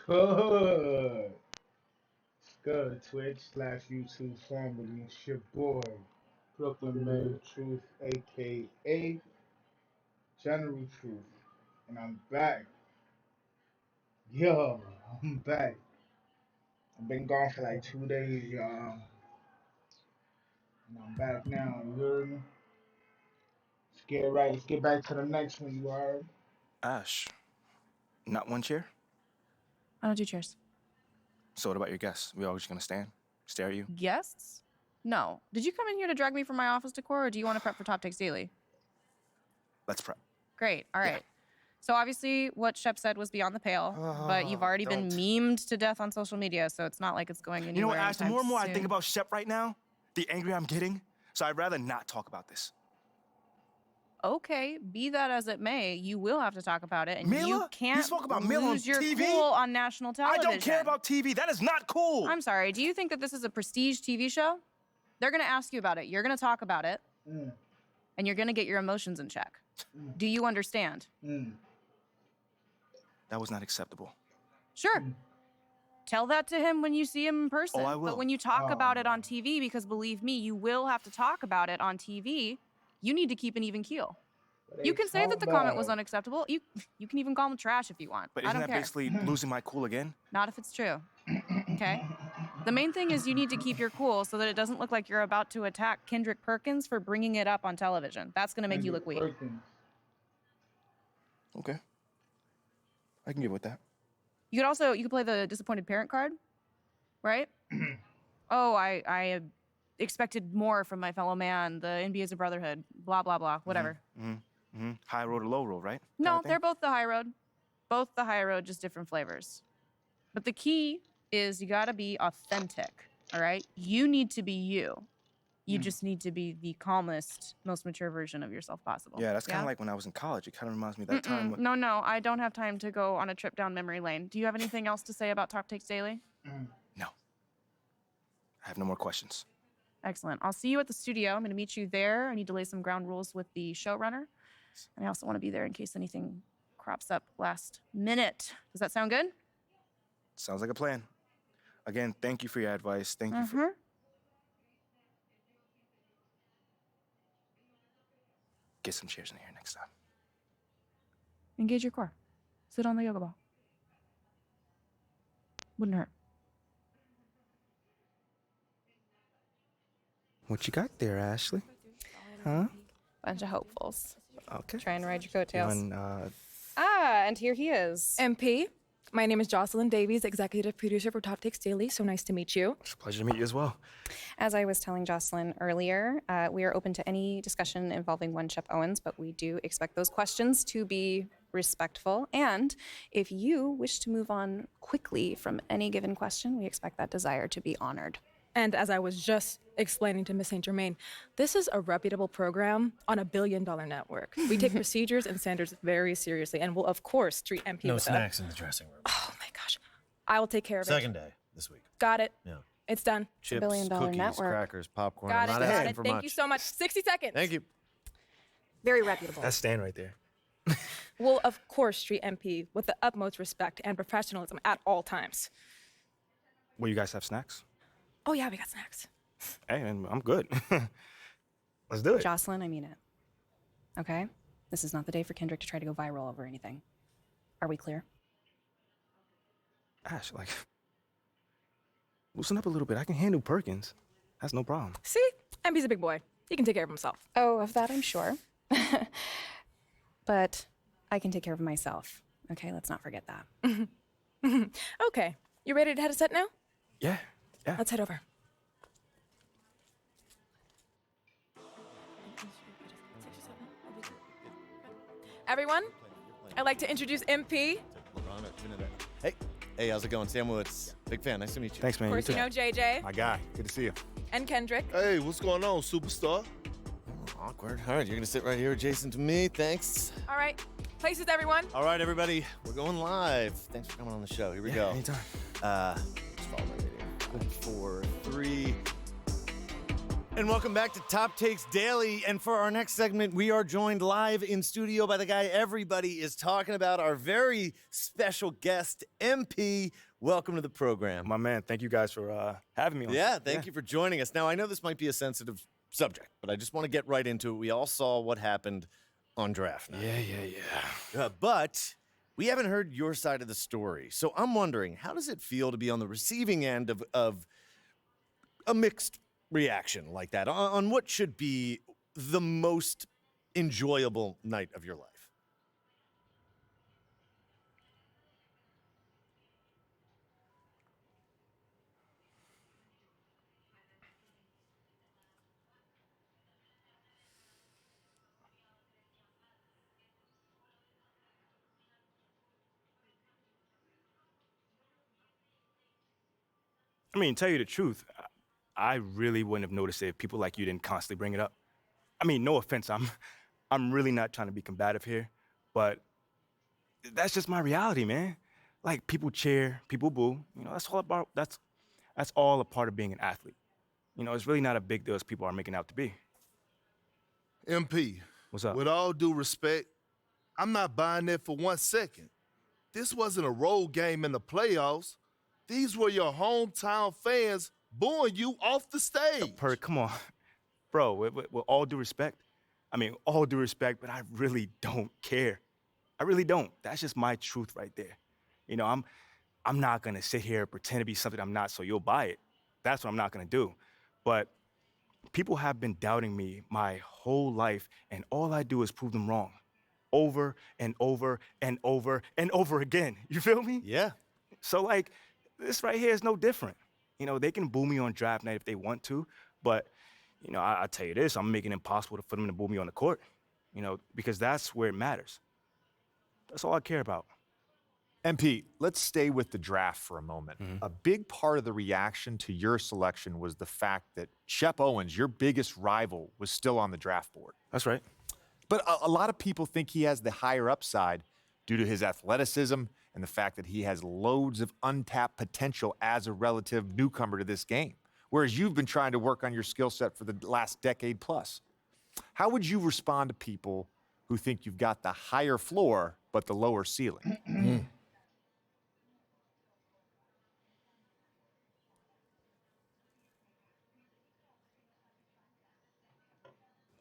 Good. Good. Twitch/YouTube formerly. It's your boy, Brooklyn Mayor Truth, aka General Truth. And I'm back. Yo, I'm back. I've been gone for like 2 days, y'all. And I'm back now, you heard me? Let's get right. Let's get back to the next one, you heard? Ash, not one chair? I don't do chairs. So what about your guests? We all just gonna stand, stare at you? Guests? No. Did you come in here to drag me from my office decor, or do you want to prep for Top Takes Daily? Let's prep. Great. All right. Yeah. So obviously what Shep said was beyond the pale, but you've already been memed to death on social media, so it's not like it's going anywhere. You know what, Ash, the more and more I soon. think about Shep right now, the angrier I'm getting. So I'd rather not talk about this. Okay, be that as it may, you will have to talk about it, and Mila? you You can't spoke about Mila on lose your TV? cool on national I television. don't care about TV. That is not cool. I'm sorry. Do you think that this is a prestige TV show? They're going to ask you about it. You're going to talk about it, and you're going to get your emotions in check. Do you understand? That was not acceptable. Sure. Tell that to him when you see him in person. Oh, I will. But when you talk about it on TV, because believe me, you will have to talk about it on TV, you need to keep an even keel. You can say that the comment was unacceptable. You can even call him trash if you want. But I isn't don't that care. basically losing my cool again? Not if it's true. Okay? The main thing is you need to keep your cool so that it doesn't look like you're about to attack Kendrick Perkins for bringing it up on television. That's going to make you look weak. Okay. I can get with that. You could play the disappointed parent card, right? Oh, I expected more from my fellow man. The NBA is a brotherhood. Blah, blah, blah. Whatever. High road or low road, right? No, Kinda thing? they're both the high road. Both the high road, just different flavors. But the key is you gotta be authentic, all right? You need to be you. You just need to be the calmest, most mature version of yourself possible. Yeah, that's kind of like when I was in college. It kind of reminds me of that time when... No, I don't have time to go on a trip down memory lane. Do you have anything else to say about Top Takes Daily? No. I have no more questions. Excellent. I'll see you at the studio. I'm gonna meet you there. I need to lay some ground rules with the showrunner. And I also want to be there in case anything crops up last minute. Does that sound good? Sounds like a plan. Again, thank you for your advice. Thank you for... Get some chairs in here next time. Engage your core. Sit on the yoga ball. Wouldn't hurt. What you got there, Ashley? Huh? Bunch of hopefuls. Okay. Trying to ride your coattails. And, And here he is. MP, my name is Jocelyn Davies, executive producer for Top Takes Daily. So nice to meet you. it's a pleasure to meet you as well. As I was telling Jocelyn earlier, we are open to any discussion involving one Shep Owens, but we do expect those questions to be respectful. And if you wish to move on quickly from any given question, we expect that desire to be honored. And as I was just explaining to Miss St. Germain, this is a reputable program on $1 billion network. We take procedures and standards very seriously and will, of course, treat MP No with snacks in the dressing room. Oh my gosh. I will take care of it. Second day this week. Got it. Yeah. It's done. Chips, billion-dollar cookies, network. crackers, popcorn. Got it. I'm not Got asking it. for Thank much. you so much. 60 seconds. Thank you. Very reputable. That's Stan right there. Will, of course, treat MP with the utmost respect and professionalism at all times. Will you guys have snacks? Oh, yeah, we got snacks. Hey, and I'm good. Let's do it. Jocelyn, I mean it. Okay? This is not the day for Kendrick to try to go viral over anything. Are we clear? Ash, like, loosen up a little bit. I can handle Perkins. That's no problem. See? MP's a big boy. He can take care of himself. Oh, of that I'm sure. But I can take care of myself. Okay, let's not forget that. Okay. You ready to head a set now? Yeah. Let's head over. Everyone, I'd like to introduce MP. Hey, how's it going? Sam Woods. Big fan. Nice to meet you. Thanks, man. Of course, you know JJ My guy. Good to see you. and Kendrick. Hey, what's going on, superstar? Awkward. All right, you're gonna sit right here adjacent to me. Thanks. All right, places, everyone. All right, everybody, we're going live. Thanks for coming on the show. Here we go. Anytime. Just follow my video. 5, 4, 3. And welcome back to Top Takes Daily. And for our next segment, we are joined live in studio by the guy everybody is talking about, our very special guest, MP. Welcome to the program. My man, thank you guys for having me on. Yeah, thank you for joining us. Now, I know this might be a sensitive subject, but I just want to get right into it. We all saw what happened on draft night. Yeah. But we haven't heard your side of the story. So I'm wondering, how does it feel to be on the receiving end of a mixed reaction like that on what should be the most enjoyable night of your life? I mean, tell you the truth, I really wouldn't have noticed it if people like you didn't constantly bring it up. I mean, no offense, I'm really not trying to be combative here, but that's just my reality, man. Like, people cheer, people boo. You know, that's all a part of being an athlete. You know, it's really not a big deal as people are making out to be. MP, What's up? with all due respect, I'm not buying that for 1 second. This wasn't a road game in the playoffs. These were your hometown fans booing you off the stage. Perk, come on. Bro, with all due respect, all due respect, but I really don't care. I really don't. That's just my truth right there. You know, I'm not gonna sit here and pretend to be something I'm not so you'll buy it. That's what I'm not gonna do. But people have been doubting me my whole life, and all I do is prove them wrong. Over and over and over and over again. You feel me? Yeah. So, like, this right here is no different. You know, they can boo me on draft night if they want to, but, you know, I tell you this, I'm making it impossible for them to boo me on the court, you know, because that's where it matters. That's all I care about. MP, let's stay with the draft for a moment. Mhm. A big part of the reaction to your selection was the fact that Shep Owens, your biggest rival, was still on the draft board. That's right. But a lot of people think he has the higher upside due to his athleticism and the fact that he has loads of untapped potential as a relative newcomer to this game, whereas you've been trying to work on your skill set for the last decade plus. How would you respond to people who think you've got the higher floor but the lower ceiling?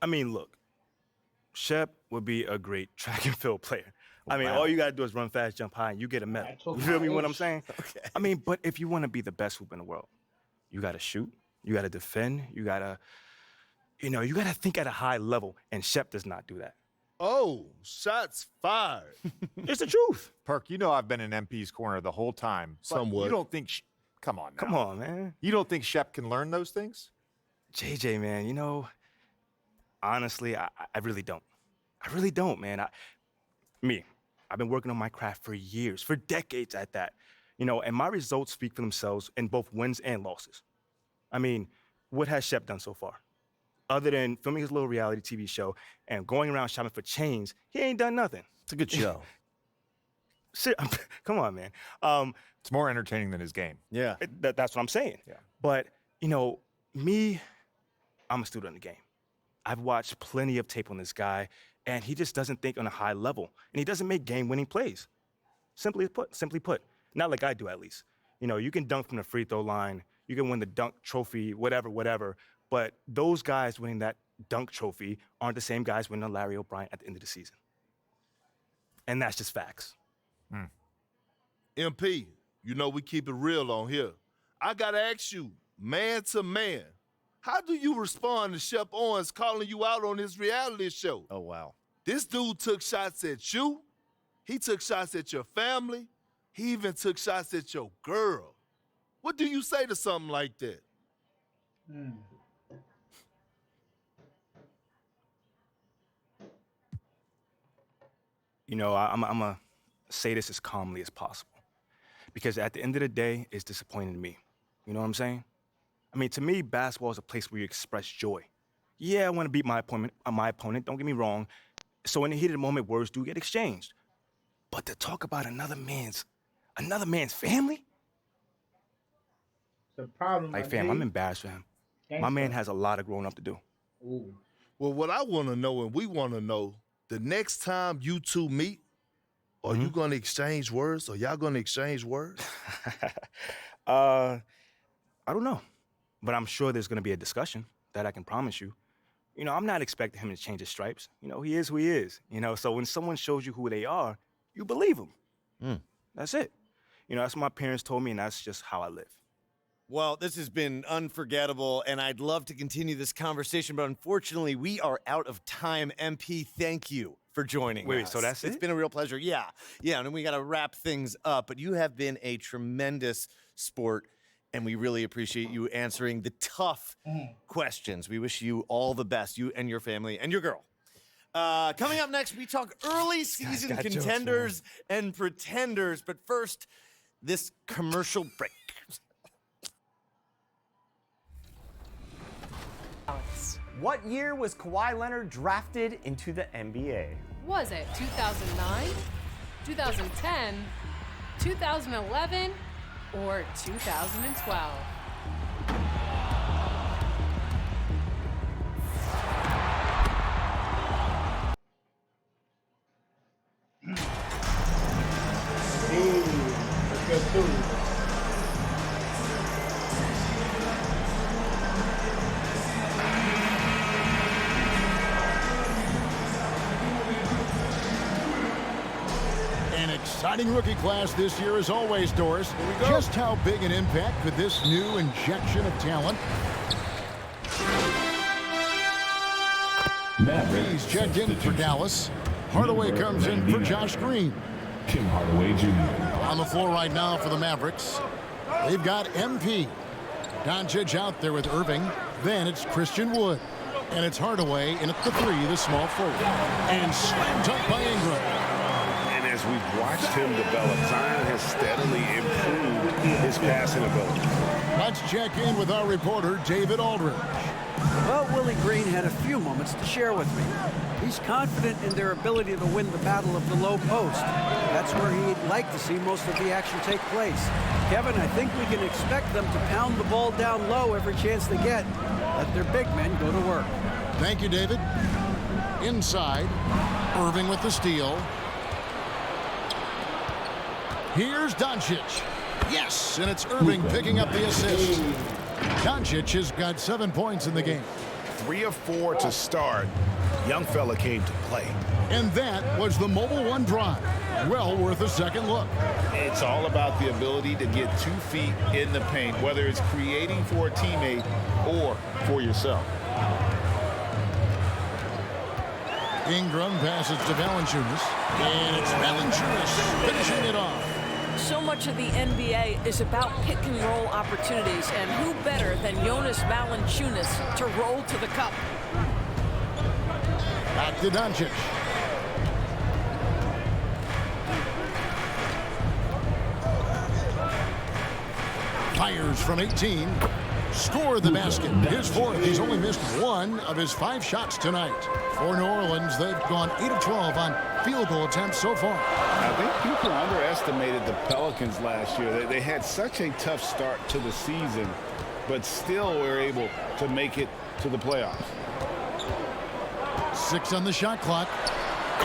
I mean, look, Shep would be a great track and field player. I mean, all you gotta do is run fast, jump high, and you get a medal. You feel me what I'm saying? Okay. I mean, but if you wanna be the best hoop in the world, you gotta shoot, you gotta defend, you gotta think at a high level, and Shep does not do that. Oh, shots fired. It's the truth. Perk, you know I've been in MP's corner the whole time. But Somewhat. You don't think... Come on now. Come on, man. You don't think Shep can learn those things? JJ, man, you know, honestly, I really don't. I really don't, man. I've been working on my craft for years, for decades at that. You know, and my results speak for themselves in both wins and losses. I mean, what has Shep done so far? Other than filming his little reality TV show and going around shopping for chains, he ain't done nothing. It's a good show. Come on, man. It's more entertaining than his game. Yeah. That's what I'm saying. Yeah. But, you know, I'm a student of the game. I've watched plenty of tape on this guy, and he just doesn't think on a high level, and he doesn't make game-winning plays. Simply put, not like I do at least. You know, you can dunk from the free throw line, you can win the dunk trophy, whatever, but those guys winning that dunk trophy aren't the same guys winning a Larry O'Brien at the end of the season. And that's just facts. MP, you know we keep it real on here. I gotta ask you, man to man, how do you respond to Shep Owens calling you out on his reality show? Oh, wow. This dude took shots at you. He took shots at your family. He even took shots at your girl. What do you say to something like that? You know, I'm going to say this as calmly as possible. Because at the end of the day, it's disappointing to me. You know what I'm saying? I mean, to me, basketball is a place where you express joy. Yeah, I want to beat my opponent, don't get me wrong. So in the heat of the moment, words do get exchanged. But to talk about another man's family? The problem, Like, my fam, G, I'm embarrassed for him. My man has a lot of growing up to do. Ooh. Well, what I want to know and we want to know, the next time you two meet, are you going to exchange words? Or y'all going to exchange words? I don't know. But I'm sure there's going to be a discussion. That I can promise you. You know, I'm not expecting him to change his stripes. You know, he is who he is. You know, so when someone shows you who they are, you believe them. That's it. You know, that's what my parents told me, and that's just how I live. Well, this has been unforgettable, and I'd love to continue this conversation, but unfortunately, we are out of time. MP, thank you for joining us. Wait, so that's It's it? been a real pleasure. Yeah, and we got to wrap things up, but you have been a tremendous sport, and we really appreciate you answering the tough questions. We wish you all the best, you and your family and your girl. Coming up next, we talk early season got jokes, contenders and pretenders, but first, this commercial break. What year was Kawhi Leonard drafted into the NBA? Was it 2009, 2010, 2011, or 2012? Let's get through it. An exciting rookie class this year as always, Doris. Just how big an impact could this new injection of talent? He's checked in for Dallas. Hardaway comes in for Josh Green. Tim Hardaway Jr. On the floor right now for the Mavericks, they've got MP. Doncic out there with Irving. Then it's Christian Wood. And it's Hardaway in at the three, the small forward. And slam dunk by Ingram. And as we've watched him develop, Zion has steadily improved his passing ability. Let's check in with our reporter, David Aldridge. Well, Willie Green had a few moments to share with me. He's confident in their ability to win the battle of the low post. That's where he'd like to see most of the action take place. Kevin, I think we can expect them to pound the ball down low every chance they get. Let their big men go to work. Thank you, David. Inside, Irving with the steal. Here's Doncic. Yes, and it's Irving picking up the assist. Doncic has got 7 points in the game. 3 of 4 to start. Young fella came to play. And that was the Mobile One drive. Well worth a second look. It's all about the ability to get 2 feet in the paint, whether it's creating for a teammate or for yourself. Ingram passes to Valanciunas. And it's Valanciunas finishing it off. So much of the NBA is about pick and roll opportunities, and who better than Jonas Valanciunas to roll to the cup? Back to Doncic. Fires from 18. Score the basket. His fourth. He's only missed 1 of his 5 shots tonight. For New Orleans, they've gone 8 of 12 on field goal attempts so far. I think people underestimated the Pelicans last year. They had such a tough start to the season, but still were able to make it to the playoffs. 6 on the shot clock.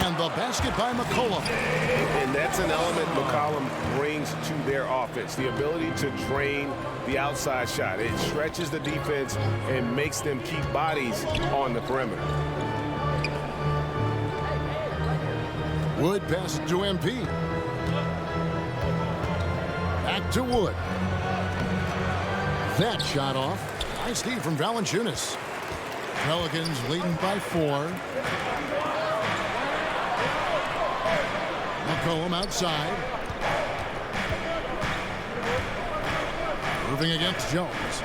And the basket by McCollum. And that's an element McCollum brings to their offense, the ability to drain the outside shot. It stretches the defense and makes them keep bodies on the perimeter. Wood passes to MP. Back to Wood. That shot off. Nice D from Valanciunas. Pelicans leading by 4. McCollum outside. Irving against Jones.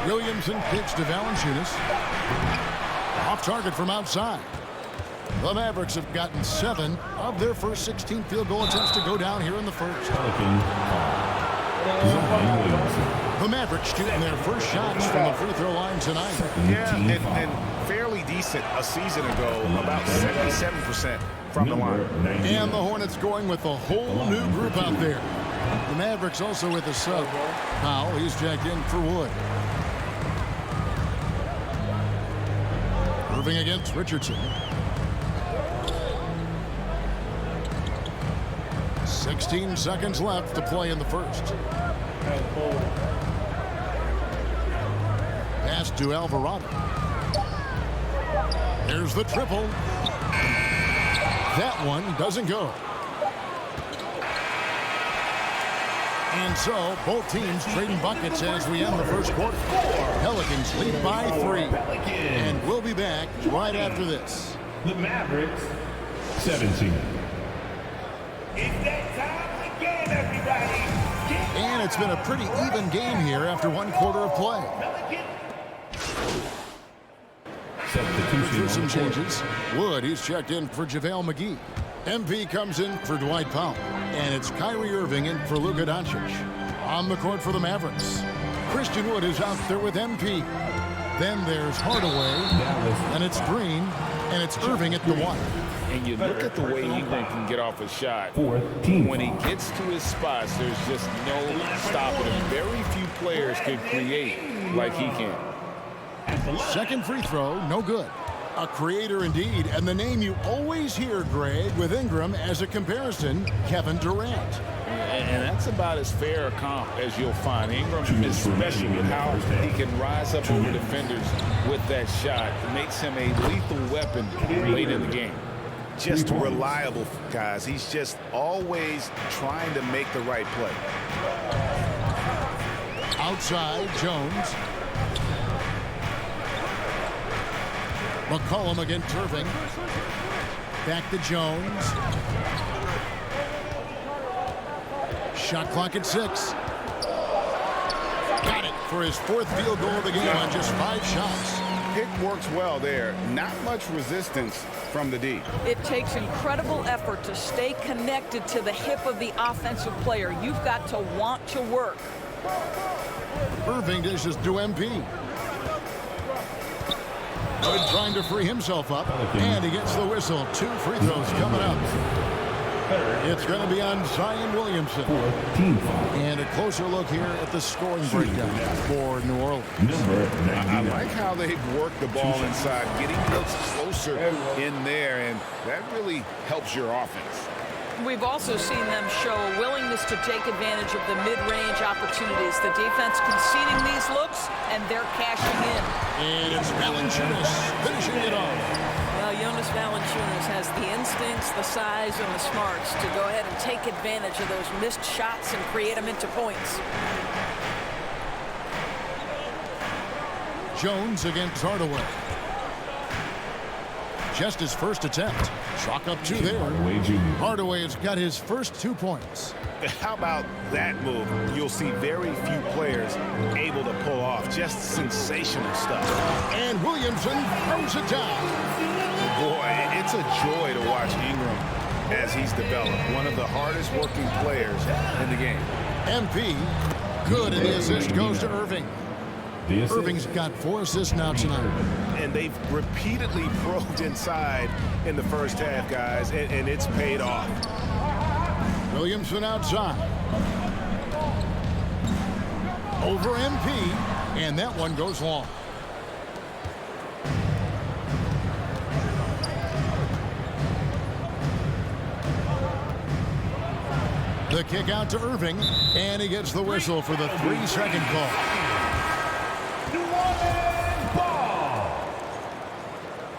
Williamson kicks to Valanciunas. Off target from outside. The Mavericks have gotten 7 of their first 16 field goal attempts to go down here in the first. The Mavericks shooting their first shots from the free throw line tonight. Yeah, and fairly decent a season ago, about 77% from the line. And the Hornets going with a whole new group out there. The Mavericks also with a sub. Powell, he's checked in for Wood. Irving against Richardson. 16 seconds left to play in the first. Pass to Alvarado. There's the triple. That one doesn't go. And so, both teams trading buckets as we end the first quarter. Pelicans lead by 3. And we'll be back right after this. The Mavericks, 17. It's that time again, everybody. And it's been a pretty even game here after one quarter of play. Through some changes. Wood, he's checked in for JaVale McGee. MP comes in for Dwight Powell. And it's Kyrie Irving in for Luka Doncic. On the court for the Mavericks, Christian Wood is out there with MP. Then there's Hardaway, and it's Green, and it's Irving at the 1. And you look at the way Ingram can get off a shot. When he gets to his spots, there's just no stopping him. Very few players can create like he can. Second free throw, no good. A creator indeed, and the name you always hear, Greg, with Ingram as a comparison, Kevin Durant. And that's about as fair a comp as you'll find. Ingram is special with how he can rise up over defenders with that shot. It makes him a lethal weapon late in the game. Just reliable, guys. He's just always trying to make the right play. Outside, Jones. McCollum against Irving. Back to Jones. Shot clock at 6. Got it for his 4th field goal of the game on just 5 shots. Pick works well there. Not much resistance from the D. It takes incredible effort to stay connected to the hip of the offensive player. You've got to want to work. Irving dishes to MP. Good trying to free himself up, and he gets the whistle. 2 free throws coming up. It's going to be on Zion Williamson. And a closer look here at the scoring breakdown for New Orleans. I like how they've worked the ball inside, getting looks closer in there, and that really helps your offense. We've also seen them show a willingness to take advantage of the mid-range opportunities. The defense conceding these looks, and they're cashing in. And it's Valanciunas finishing it off. Well, Jonas Valanciunas has the instincts, the size, and the smarts to go ahead and take advantage of those missed shots and create them into points. Jones against Hardaway. Just his first attempt. Chalk up 2 there. Hardaway has got his first 2 points. How about that move? You'll see very few players able to pull off just sensational stuff. And Williamson throws it down. Boy, it's a joy to watch Ingram as he's developed. One of the hardest working players in the game. MP, good, and the assist goes to Irving. Irving's got 4 assists now tonight. And they've repeatedly probed inside in the first half, guys, and it's paid off. Williamson outside. Over MP, and that one goes long. The kick out to Irving, and he gets the whistle for the 3-second call.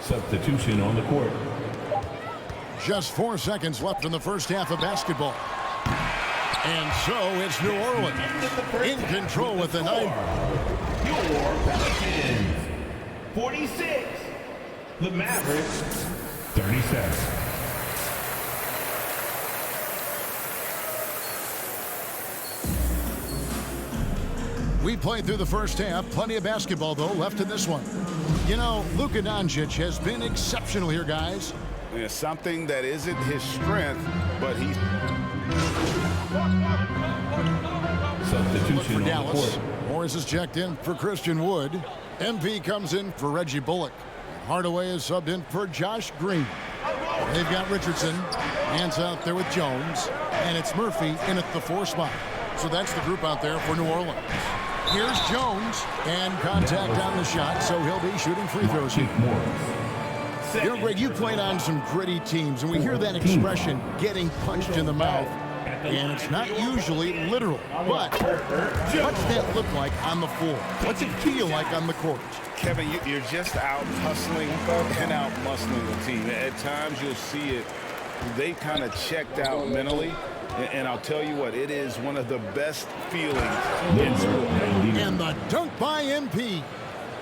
Substitution on the court. Just 4 seconds left in the first half of basketball. And so it's New Orleans in control with the 9. Your Pelicans, 46. The Mavericks, 37. We played through the first half. Plenty of basketball, though, left in this one. You know, Luka Doncic has been exceptional here, guys. Yeah, something that isn't his strength, but he's... Substitution for on Dallas. the court. Morris is checked in for Christian Wood. MP comes in for Reggie Bullock. Hardaway is subbed in for Josh Green. They've got Richardson. Hands out there with Jones, and it's Murphy in at the 4 spot. So that's the group out there for New Orleans. Here's Jones, and contact on the shot, so he'll be shooting free throws here. You know, Greg, you played on some gritty teams, and we hear that expression, getting punched in the mouth. And it's not usually literal, but what's that look like on the floor? What's it feel like on the court? Kevin, you're just out hustling and out muscling the team. At times you'll see it. They kind of checked out mentally. And I'll tell you what, it is one of the best feelings in sport. And the dunk by MP.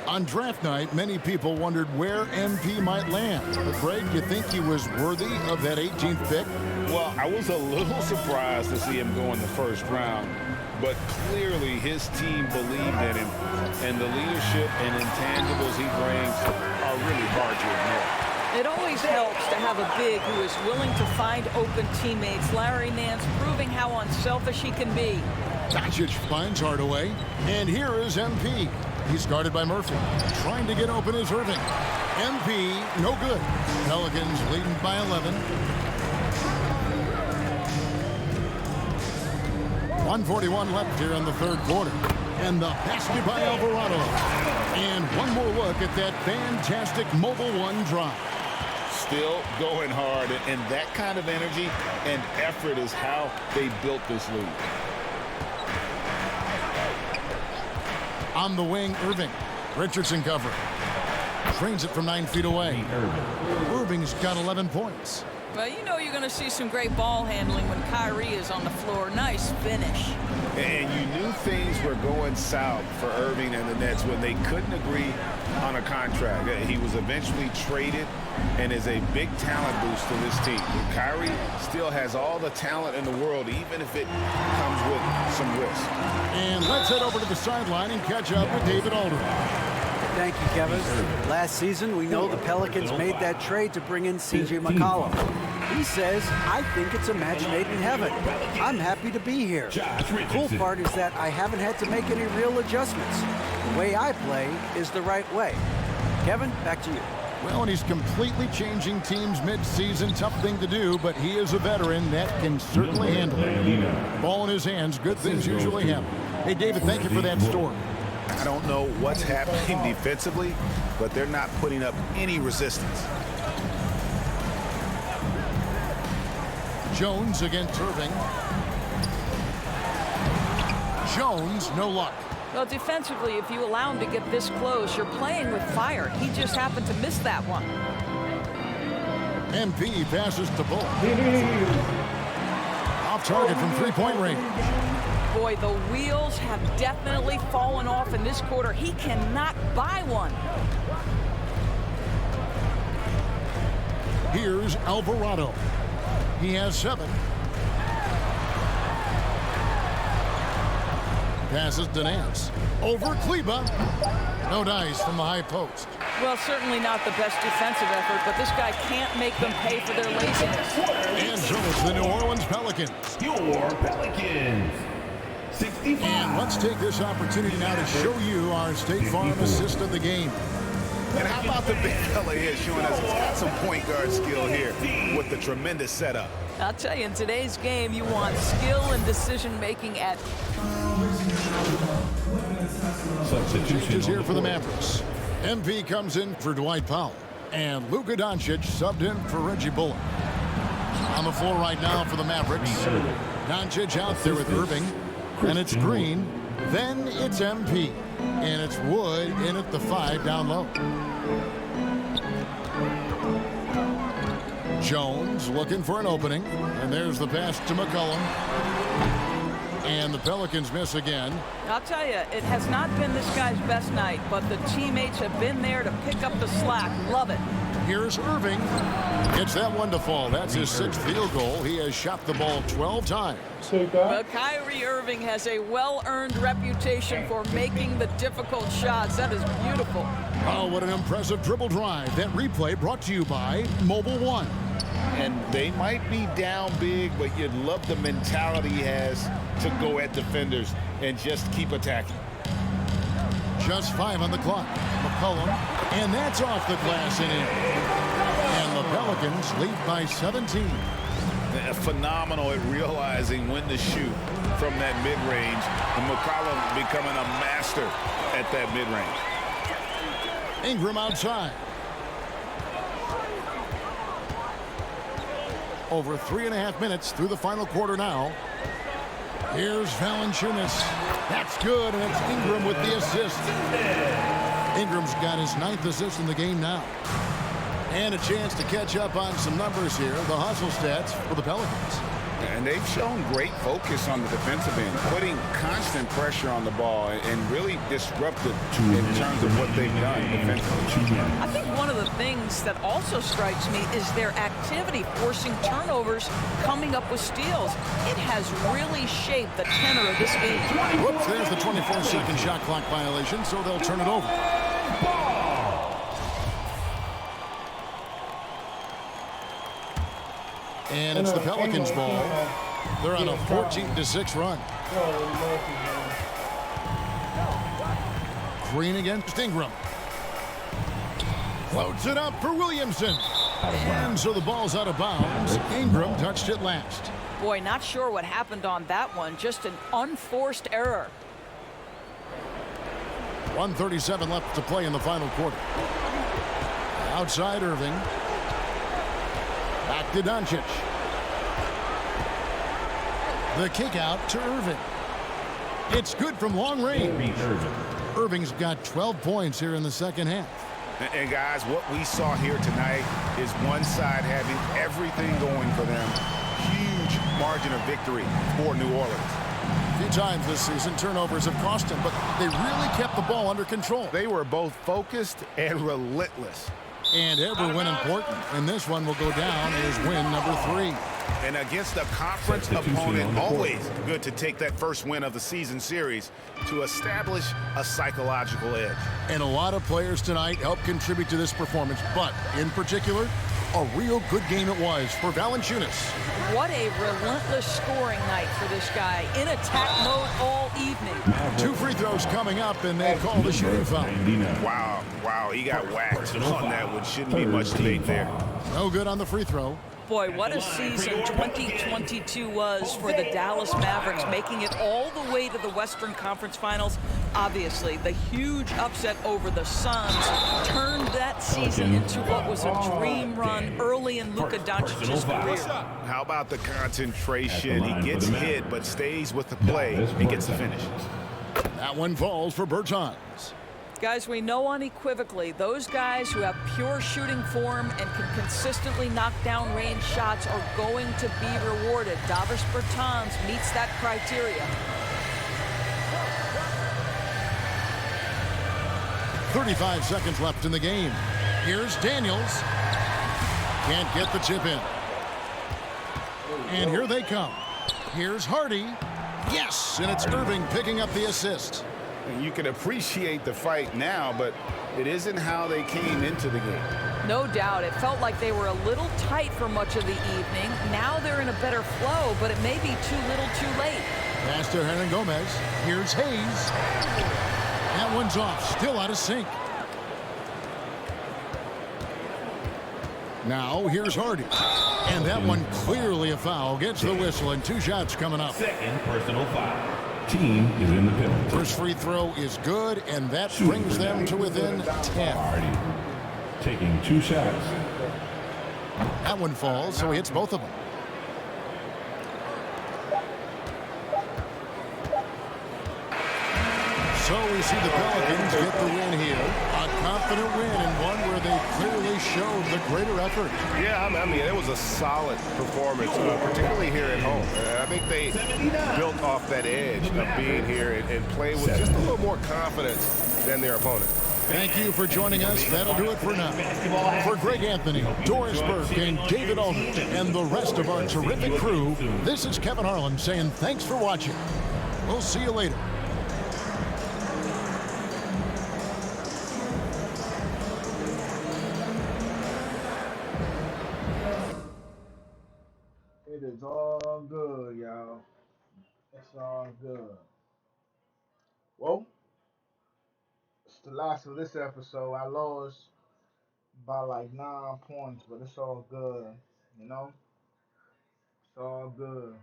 On draft night, many people wondered where MP might land. But Greg, do you think he was worthy of that 18th pick? Well, I was a little surprised to see him go in the first round. But clearly his team believed in him. And the leadership and intangibles he brings are really hard to ignore. It always helps to have a big who is willing to find open teammates. Larry Nance proving how unselfish he can be. Doncic finds Hardaway, and here is MP. He's guarded by Murphy. Trying to get open is Irving. MP, no good. Pelicans leading by 11. 1:41 left here in the third quarter. And the basket by Alvarado. And one more look at that fantastic Mobile One drive. Still going hard, and that kind of energy and effort is how they built this league. On the wing, Irving. Richardson cover. Trains it from 9 feet away. Irving's got 11 points. Well, you know you're going to see some great ball handling when Kyrie is on the floor. Nice finish. And you knew things were going south for Irving and the Nets when they couldn't agree on a contract. He was eventually traded and is a big talent boost to this team. Kyrie still has all the talent in the world, even if it comes with some risk. And let's head over to the sideline and catch up with David Aldridge. Thank you, Kevin. Last season, we know the Pelicans made that trade to bring in C.J. McCollum. He says, I think it's a match made in heaven. I'm happy to be here. The cool part is that I haven't had to make any real adjustments. The way I play is the right way. Kevin, back to you. Well, and he's completely changing teams mid-season. Tough thing to do, but he is a veteran that can certainly handle it. Ball in his hands, good things usually happen. Hey, David, thank you for that story. I don't know what's happening defensively, but they're not putting up any resistance. Jones against Irving. Jones, no luck. Well, defensively, if you allow him to get this close, you're playing with fire. He just happened to miss that one. MP passes to Bull. Off target from three-point range. Boy, the wheels have definitely fallen off in this quarter. He cannot buy one. Here's Alvarado. He has 7. Passes to Nance. Over Kleba. No dice from the high post. Well, certainly not the best defensive effort, but this guy can't make them pay for their laziness. And so it's the New Orleans Pelicans. Your Pelicans. 65. And let's take this opportunity now to show you our State Farm assist of the game. And how about the big fella here showing us he's got some point guard skill here with the tremendous setup. I'll tell you, in today's game, you want skill and decision-making at... Substitution is here for the Mavericks. MP comes in for Dwight Powell. And Luka Doncic subbed in for Reggie Bullock. On the floor right now for the Mavericks. Doncic out there with Irving. And it's Green. Then it's MP. And it's Wood in at the 5 down low. Jones looking for an opening. And there's the pass to McCollum. And the Pelicans miss again. I'll tell you, it has not been this guy's best night, but the teammates have been there to pick up the slack. Love it. Here's Irving. Gets that one to fall. That's his 6th field goal. He has shot the ball 12 times. Well, Kyrie Irving has a well-earned reputation for making the difficult shots. That is beautiful. Oh, what an impressive dribble drive. That replay brought to you by Mobile One. And they might be down big, but you'd love the mentality he has to go at defenders and just keep attacking. Just 5 on the clock. McCollum, and that's off the glass and in. And the Pelicans lead by 17. phenomenal at realizing when to shoot from that mid-range, and McCollum becoming a master at that mid-range. Ingram outside. Over 3.5 minutes through the final quarter now. Here's Valanciunas. That's good, and it's Ingram with the assist. Ingram's got his 9th assist in the game now. And a chance to catch up on some numbers here. The hustle stats for the Pelicans. And they've shown great focus on the defensive end, putting constant pressure on the ball and really disruptive in terms of what they've done defensively. I think one of the things that also strikes me is their activity forcing turnovers, coming up with steals. It has really shaped the tenor of this game. Whoops, there's the 24-second shot clock violation, so they'll turn it over. And it's the Pelicans' ball. They're on a 14-6 run. Green against Ingram. Floats it up for Williamson. And so the ball's out of bounds. Ingram touched it last. Boy, not sure what happened on that one. Just an unforced error. 1:37 left to play in the final quarter. Outside Irving. Back to Doncic. The kick out to Irving. It's good from long range. Irving's got 12 points here in the second half. And guys, what we saw here tonight is one side having everything going for them. Huge margin of victory for New Orleans. A few times this season, turnovers have cost him, but they really kept the ball under control. They were both focused and relentless. And every win important. And this one will go down as win number 3. And against a conference opponent, always good to take that first win of the season series to establish a psychological edge. And a lot of players tonight helped contribute to this performance, but in particular, a real good game it was for Valanciunas. What a relentless scoring night for this guy. In attack mode all evening. 2 free throws coming up, and they call the shooting foul. Wow, he got whacked on that one. Shouldn't be much debate there. No good on the free throw. Boy, what a season 2022 was for the Dallas Mavericks, making it all the way to the Western Conference Finals. Obviously, the huge upset over the Suns turned that season into what was a dream run early in Luka Doncic's career. How about the concentration? He gets hit, but stays with the play and gets the finish. That one falls for Bertans. Guys, we know unequivocally those guys who have pure shooting form and can consistently knock down range shots are going to be rewarded. Davis Bertans meets that criteria. 35 seconds left in the game. Here's Daniels. Can't get the chip in. And here they come. Here's Hardy. Yes, and it's Irving picking up the assist. And you can appreciate the fight now, but it isn't how they came into the game. No doubt. It felt like they were a little tight for much of the evening. Now they're in a better flow, but it may be too little too late. Pass to Hernan Gomez. Here's Hayes. That one's off. Still out of sync. Now here's Hardy. And that one clearly a foul. Gets the whistle, and 2 shots coming up. Second personal foul. Team is in the penalty. First free throw is good, and that brings them to within 10. Hardy taking 2 shots. That one falls, so he hits both of them. So we see the Pelicans get the win here. A confident win, and one where they clearly showed the greater effort. Yeah, I mean, it was a solid performance, particularly here at home. I think they built off that edge of being here and playing with just a little more confidence than their opponent. Thank you for joining us. That'll do it for now. For Greg Anthony, Doris Burke, and David Aldridge, and the rest of our terrific crew, this is Kevin Harlan saying thanks for watching. We'll see you later. It is all good, y'all. It's all good. Well, it's the last of this episode. I lost by like 9 points, but it's all good, you know? good.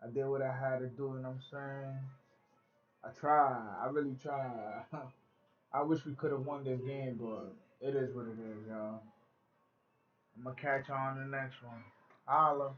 I did what I had to do, you know what I'm saying? I tried. I really tried. I wish we could have won this game, but it is what it is, y'all. I'm going to catch you on the next one. Holla.